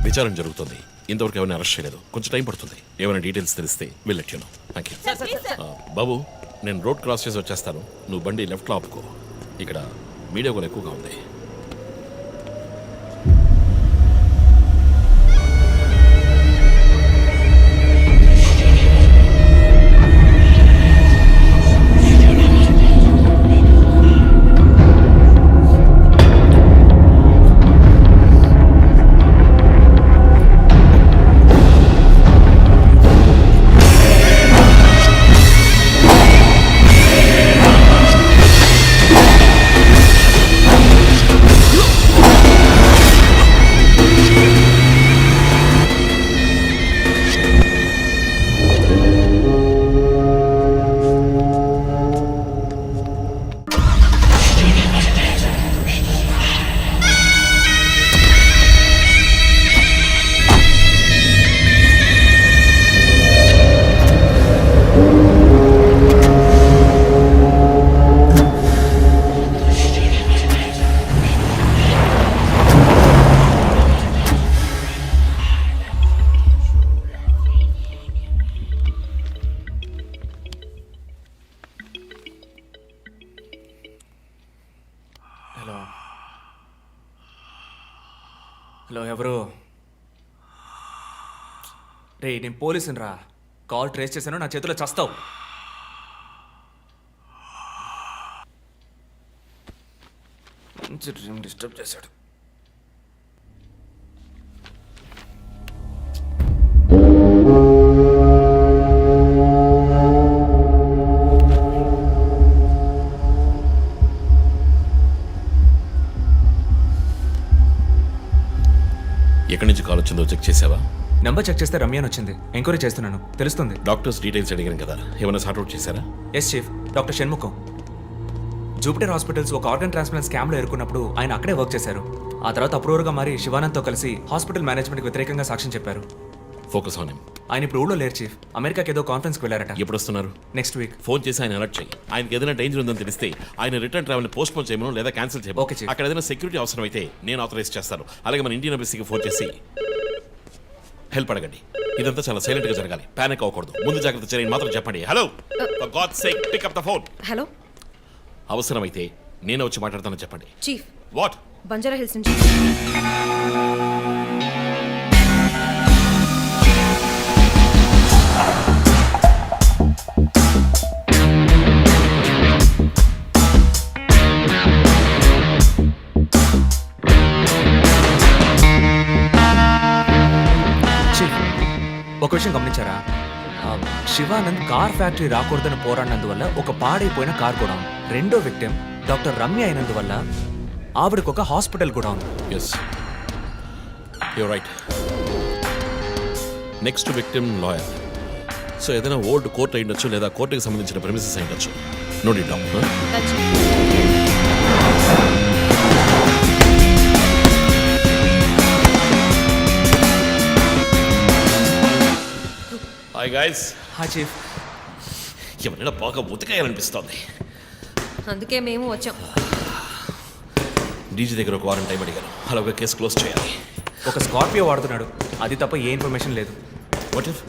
విచారణ జరుగుతుంది. ఇంతవరకు ఎవరిని arrest చేయలేదు. కొంచెం టైం పడుతుంది. ఏమైనా డీటెయిల్స్ తెలిస్తే వెళ్ళట్టాను. Thank you. బాబు, నేను రోడ్ క్రాస్ చేసి వచ్చేస్తాను. నువ్వు బండి లెఫ్ట్లో ఆపుకో. ఇక్కడ మీడియా కూడా ఎక్కువగా ఉంది. హలో, ఎవరు? రే, నేను పోలీసుని రా. కాల్ ట్రేస్ చేశాను, నా చేతిలో చస్తావు. మంచి డ్రీమ్ డిస్టర్బ్ చేశాడు. ఎక్కడి నుంచి కాల్ వచ్చిందో చెక్ చేసావా? నెంబర్ చెక్ చేస్తే రమ్య అని వచ్చింది. ఎంక్వైరీ చేస్తున్నాను, తెలుస్తుంది. డాక్టర్స్ డీటెయిల్స్ అడిగాను కదా, ఏమైనా సార్ట్అవుట్ చేశారా? Yes chief, doctor Shanmukham. Jupiter hospitals ఒక ఆర్గన్ ట్రాన్స్ప్లాంట్ స్కామ్లో ఎరుకున్నప్పుడు ఆయన అక్కడే వర్క్ చేశారు. ఆ తర్వాత అప్రూవర్గా మారి శివానంద్తో కలిసి హాస్పిటల్ మేనేజ్మెంట్కి వ్యతిరేకంగా సాక్ష్యం చెప్పారు. Focus on him. ఆయన ఇప్పుడు ఊళ్ళో లేరు చీఫ్. అమెరికాకి ఏదో కాన్ఫరెన్స్కి వెళ్ళారట. ఎప్పుడు వస్తున్నారు? Next week. ఫోన్ చేసి ఆయన అలర్ట్ చేయి. ఆయనకి ఏదైనా డేంజర్ ఉందని తెలిస్తే ఆయన రిటర్న్ ట్రావెల్ పోస్ట్ పోన్ చేయమను లేదా క్యాన్సిల్ చేయమను. Okay chief. అక్కడ ఏదైనా సెక్యూరిటీ అవసరం అయితే నేను ఆథరైజ్ చేస్తాను. అలాగే మన ఇండియన్ ఎంబసీకి ఫోన్ చేసి హెల్ప్ అడగండి. ఇదంతా చాలా సైలెంట్ గా జరగాలి. పానిక్ అవ్వకూడదు. ముందు జాగ్రత్త చర్యని మాత్రం చెప్పండి. Hello, for god's sake pick up the phone. Hello, అవసరమైతే నేనే వచ్చి మాట్లాడతానని చెప్పండి. చీఫ్. వాట్? బంజారా హిల్స్ నుంచి. ఒక విషయం గమనించారా? శివానంద్ కార్ ఫ్యాక్టరీ రాకూడదని పోరాడినందువల్ల ఒక పాడైపోయిన కార్ కూడా ఉంది. రెండో విక్టిమ్ డాక్టర్ రమ్య అయినందువల్ల ఆవిడకు ఒక హాస్పిటల్ కూడా ఉంది. Yes, you're right. Next victim lawyer. So ఏదైనా ఓల్డ్ కోర్ట్ అయి ఉండొచ్చు లేదా కోర్టుకి సంబంధించిన ప్రెమిసెస్ అయి ఉండొచ్చు. Note it down. Hi guys. Hi chief. ఎవరైనా బాగా ఉతకాయాలనిపిస్తోంది. అందుకే మేము వచ్చాం. డీజీ దగ్గర ఒక వారం టైం అడిగాను. అలాగే కేసు క్లోజ్ చేయాలి. ఒక స్కార్పియో వాడుతున్నాడు, అది తప్ప ఏ ఇన్ఫర్మేషన్ లేదు. What if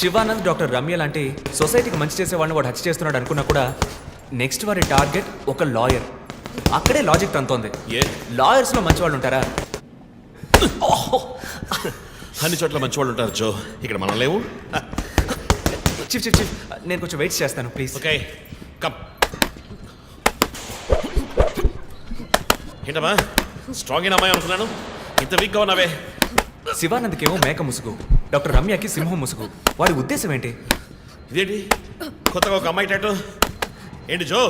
Shivanand doctor Ramya లాంటి సొసైటీకి మంచి చేసే వాళ్ళని వాడు హత్య చేస్తున్నాడు అనుకున్నా కూడా నెక్స్ట్ వారి టార్గెట్ ఒక లాయర్. అక్కడే లాజిక్ తంతోంది. లాయర్స్లో మంచి వాళ్ళు ఉంటారా? అన్ని చోట్ల మంచి వాళ్ళు ఉంటారు జో, ఇక్కడ మనం లేవు. చీఫ్ చీఫ్ చీఫ్, నేను కొంచెం వెయిట్ చేస్తాను ప్లీజ్. Okay, come. ఏంటమ్మా, స్ట్రాంగ్ అయిన అమ్మాయి అనుకున్నాను, ఇంత వీక్గా ఉన్నావే. శివానంద్కేమో మేక ముసుగు, డాక్టర్ రమ్యకి సింహం ముసుగు. వాడి ఉద్దేశం ఏంటి? ఇదేంటి కొత్తగా ఒక అమ్మాయి టాటూ? ఏంటి జో,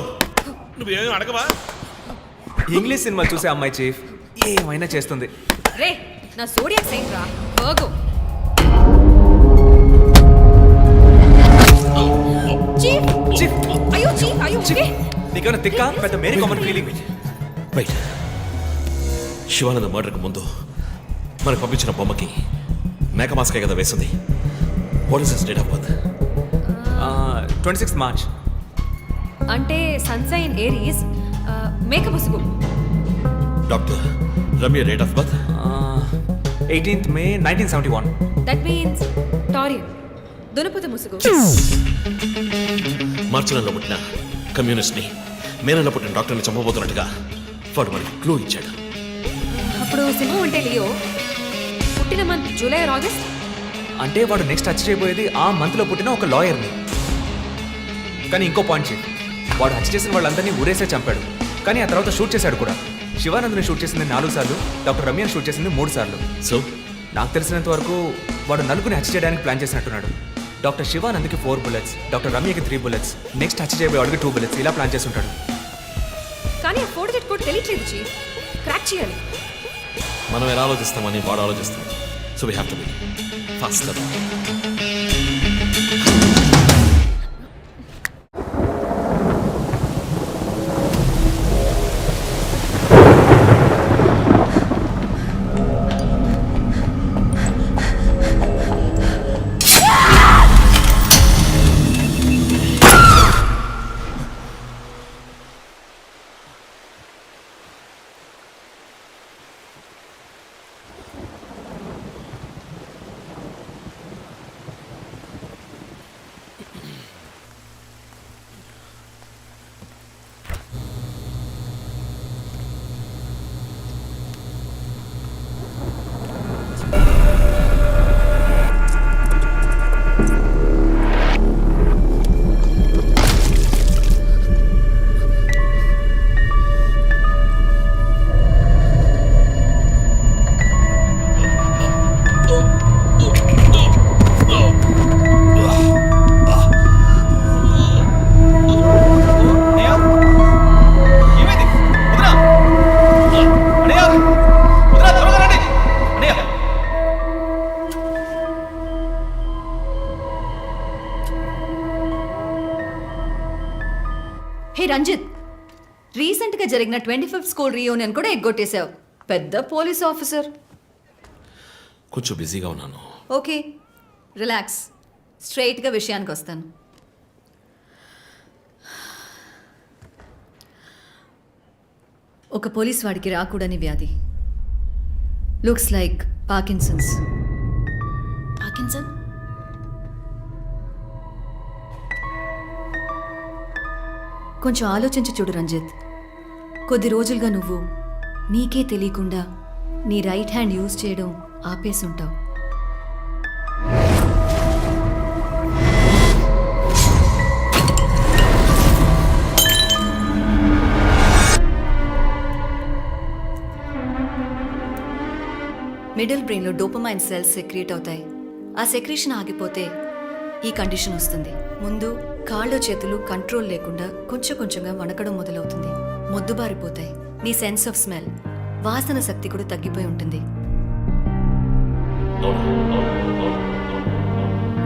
నువ్వేమీ అడగవా? ఇంగ్లీష్ సినిమా చూసే అమ్మాయి చీఫ్, ఏమైనా చేస్తుంది. రే, నా సోడియాక్ సెయింట్ రా, వర్గో. చీఫ్, చీఫ్, అయ్యో చీఫ్, అయ్యో ఓకే. నీకేమైనా తిక్క పెద్ద మేరీ కామన్ ఫీలింగ్? రైట్. శివానంద మర్డర్కి ముందు మనకు పంపించిన బొమ్మకి మేక మాస్కే కదా వేసింది. What is his date of birth? 26 March. అంటే సన్సైన్ ఏరీస్, మేక ముసుగు. Doctor Ramya date of birth? 18th May 1971. That means Taurean, దునపుత ముసుగు. మార్చి నెలలో పుట్టిన కమ్యూనిస్ట్ని మే నెలలో పుట్టిన డాక్టర్ని చంపబోతున్నట్టుగా వాడు మనకి క్లూ ఇచ్చాడు. అప్పుడు సింహం అంటే లియో, పుట్టిన మంత్ జూలై ఆర్ ఆగస్ట్. అంటే వాడు నెక్స్ట్ హత్య చేయబోయేది ఆ మంత్లో పుట్టిన ఒక లాయర్ని. కానీ ఇంకో పాయింట్ చెప్పి, వాడు హత్య చేసిన వాళ్ళందరినీ ఊరేసే చంపాడు. కానీ ఆ తర్వాత షూట్ చేశాడు కూడా. శివానంద్ని షూట్ చేసింది 4 సార్లు, డాక్టర్ రమ్యని షూట్ చేసింది 3 సార్లు. సో నాకు తెలిసినంత వరకు వాడు నలుగురిని హత్య చేయడానికి ప్లాన్ చేసినట్టున్నాడు. డాక్టర్ శివానంద్కి 4 bullets, డాక్టర్ రమ్యకి 3 bullets, నెక్స్ట్ హత్య చేయబోయేవాడికి 2 bullets, ఇలా ప్లాన్ చేసి ఉంటాడు. కానీ ఆ ఫోటో జెట్ కూడా తెలియట్లేదు చీఫ్. క్రాక్ చేయాలి. మనం ఎలా ఆలోచిస్తామని వాడు ఆలోచిస్తాం. So we have to be fast కదా. హే రంజిత్, రీసెంట్గా జరిగిన 25th స్కూల్ రీయూనియన్ కూడా ఎగ్గొట్టేశావు. పెద్ద పోలీస్ ఆఫీసర్. కొంచెం బిజీగా ఉన్నాను. Okay, relax. స్ట్రైట్గా విషయానికి వస్తాను. ఒక పోలీస్ వాడికి రాకూడని వ్యాధి. Looks like Parkinson's. పార్కిన్సన్? కొంచెం ఆలోచించి చూడు రంజిత్. కొద్ది రోజులుగా నువ్వు నీకే తెలియకుండా నీ రైట్ హ్యాండ్ యూజ్ చేయడం ఆపేసి ఉంటావు. మిడిల్ బ్రెయిన్లో డోపమైన్ సెల్స్ సెక్రీట్ అవుతాయి. ఆ సెక్రీషన్ ఆగిపోతే ఈ కండిషన్ వస్తుంది. ముందు కాళ్ళు చేతులు కంట్రోల్ లేకుండా కొంచెం కొంచెంగా వణకడం మొదలవుతుంది. మొద్దుబారిపోతాయి. నీ సెన్స్ ఆఫ్ స్మెల్, వాసన శక్తి కూడా తగ్గిపోయి ఉంటుంది.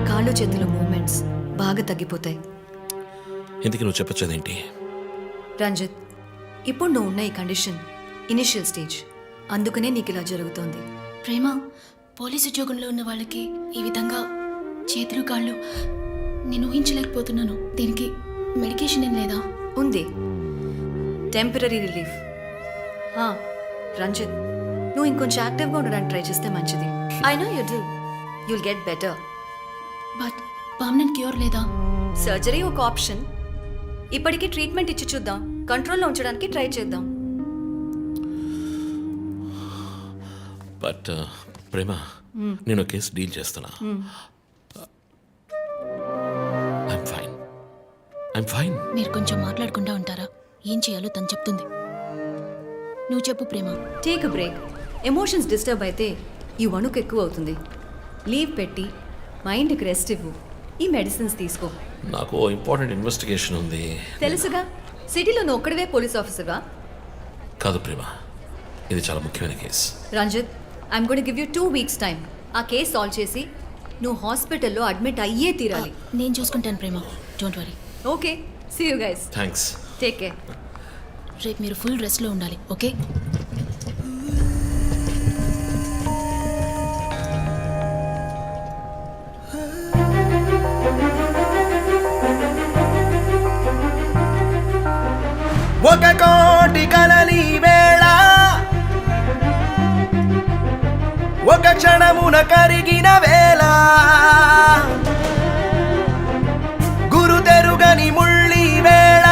కాళ్ళు చేతుల మూమెంట్స్ బాగా తగ్గిపోతాయి. ఎందుకు నువ్వు చెప్పొచ్చేదేంటి? రంజిత్, ఇప్పుడు నువ్వు ఉన్న ఈ కండిషన్ ఇనిషియల్ స్టేజ్. అందుకనే నీకు ఇలా జరుగుతోంది. ప్రేమ, పోలీసు ఉద్యోగంలో ఉన్న వాళ్ళకి ఈ విధంగా చేతులు కాళ్ళు నేను ఊహించలేకపోతున్నాను. దీనికి మెడికేషన్ ఏం లేదా? ఉంది, టెంపరీ రిలీఫ్. రంజిత్, నువ్వు ఇంకొంచెం యాక్టివ్గా ఉండడానికి ట్రై చేస్తే మంచిది. I know you do. You'll get better. But permanent cure లేదా? సర్జరీ ఒక ఆప్షన్. ఇప్పటికీ ట్రీట్మెంట్ ఇచ్చి చూద్దాం. కంట్రోల్లో ఉంచడానికి ట్రై చేద్దాం. బట్ ప్రేమ, నేను కేసు డీల్ చేస్తున్నా. I'm fine. మీరు కొంచెం మాట్లాడకుండా ఉంటారా? ఏం చేయాలో తను చెప్తుంది. నువ్వు చెప్పు Prema. Take a break. Emotions disturb అయితే ఈ వణుకు ఎక్కువ అవుతుంది. లీవ్ పెట్టి మైండ్కి రెస్ట్ ఇవ్వు. ఈ మెడిసిన్స్ తీసుకో. నాకు ఇంపార్టెంట్ ఇన్వెస్టిగేషన్ ఉంది. తెలుసుగా, సిటీలో నువ్వు ఒక్కడివే పోలీస్ ఆఫీసర్వా? కాదు ప్రేమ, ఇది చాలా ముఖ్యమైన case. Ranjith, I'm going to give you 2 weeks time. ఆ కేసు సాల్వ్ చేసి నువ్వు హాస్పిటల్లో అడ్మిట్ అయ్యే తీరాలి. నేను చూసుకుంటాను Prema, don't worry. Okay, see you guys. Thanks. Take care. రేపు మీరు ఫుల్ రెస్ట్లో ఉండాలి, ఓకే? ఒక కోటి కలలి వేళ ఒక క్షణమున కరిగిన వేళ గురు తెరుగని ముళ్ళి వేళ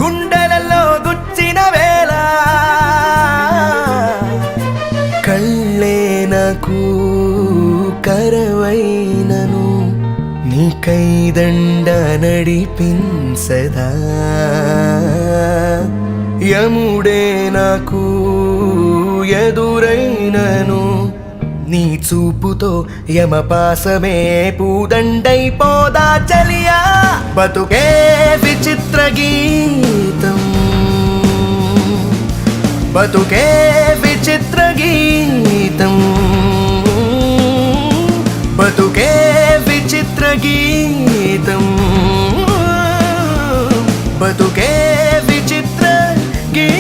గుండెలలో గుచ్చిన వేళ కళ్ళే నాకు కరవైనను నీ కైదండ నడిపించదా యముడే నాకు ఎదురైనను నీ చూపుతో యమపాసమే పూదండైపోదా చలియా బతుకే విచిత్ర గీతం బతుకే విచిత్ర గీతం బతుకే విచిత్ర గీతం బతుకే విచిత్ర గీతం.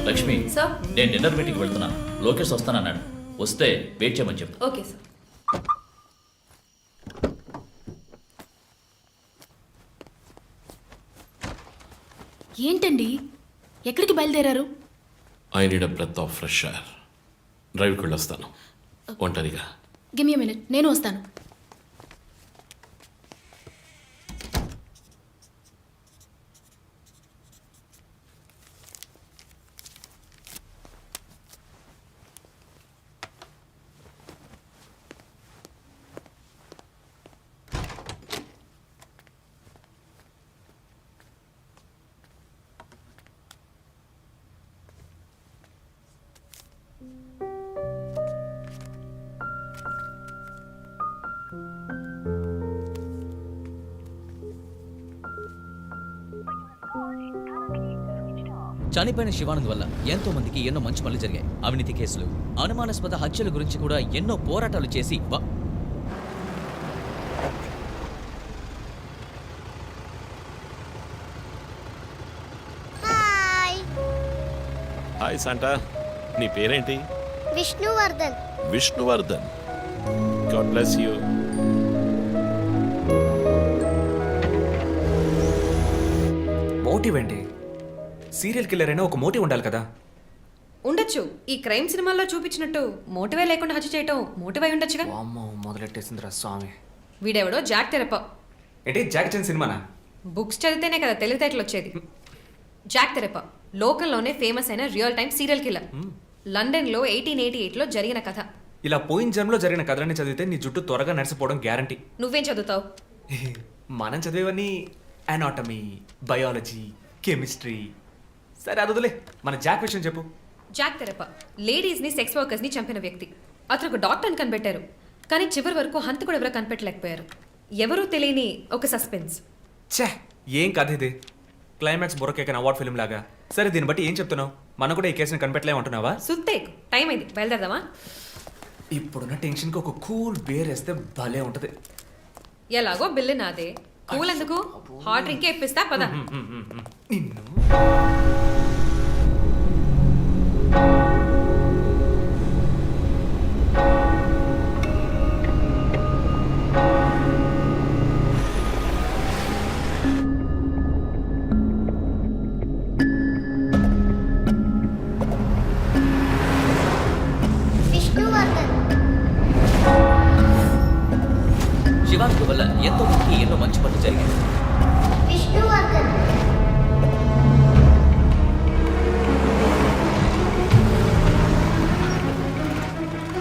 లక్ష్మి సార్ నేను డిన్నర్ మీటింగ్కి వెళ్తున్నా. లోకేష్ వస్తానన్నాడు. వస్తే వెయిట్ చేయమని చెప్పు. Okay sir. ఏంటండి ఎక్కడికి బయలుదేరారు? I need a breath of fresh air. డ్రైవ్కి వెళ్ళొస్తాను ఒంటరిగా. గివ్ మీ మినిట్, నేను వస్తాను. చనిపోయిన శివానంద్ వల్ల ఎంతో మందికి ఎన్నో మంచి పనులు జరిగాయి. అవినీతి కేసులు, అనుమానాస్పద హత్యల గురించి కూడా ఎన్నో పోరాటాలు చేసి హాయ్ శాంటా, నీ పేరేంటి? Vishnuvardhan. Vishnuvardhan. God bless you. Motive ఏంటి? సీరియల్ కిల్లర్ అయినా ఒక మోటివ్ ఉండాలి కదా. ఉండొచ్చు. ఈ క్రైమ్ సినిమాల్లో చూపించినట్టు మోటివే లేకుండా హత్య చేయటం మోటివ్ అయి ఉండొచ్చుగా. అమ్మో మొదలెట్టేసిందిరా స్వామి. వీడెవడో జాక్ తెరప. ఏంటి జాక్ చాన్ సినిమానా? బుక్స్ చదివితేనే కదా తెలివితేటలు వచ్చేది. జాక్ తెరప లోకల్లోనే ఫేమస్ అయిన రియల్ టైమ్ సీరియల్ కిల్లర్. లండన్లో 1888లో జరిగిన కథ. ఇలా పోయిన జన్మలో జరిగిన కథలన్నీ చదివితే నీ జుట్టు త్వరగా నడిచిపోవడం గ్యారంటీ. నువ్వేం చదువుతావు? మనం చదివేవన్నీ అనాటమీ, బయాలజీ, కెమిస్ట్రీ. సరే అది వదిలే, మన జాక్ విషయం చెప్పు. జాక్ తెరప లేడీస్ని సెక్స్ వర్కర్స్ని చంపిన వ్యక్తి. అతను ఒక డాక్టర్ని కనిపెట్టారు, కానీ చివరి వరకు హంతకుడు ఎవరో కనిపెట్టలేకపోయారు. ఎవరూ తెలియని ఒక సస్పెన్స్. ఛే, ఏం కథ ఇది? క్లైమాక్స్ బొరకేకన్ అవార్డ్ ఫిల్మ్ లాగా. సరే దీన్ని బట్టి ఏం చెప్తున్నావు? మనం కూడా ఈ కేసుని కనిపెట్టలేమంటున్నావా? సుత్తేక్, టైం అయింది, బయలుదేరదామా? ఇప్పుడున్న టెన్షన్కి ఒక కూల్ బేర్ వేస్తే భలే ఉంటుంది. ఎలాగో బిల్లు నాదే, కూల్ ఎందుకు? హాట్ డ్రింకే ఇప్పిస్తా పద. నిన్ను శివానంద్ వల్ల ఎంతో మందికి ఎన్నో మంచి పనులు జరిగాయి.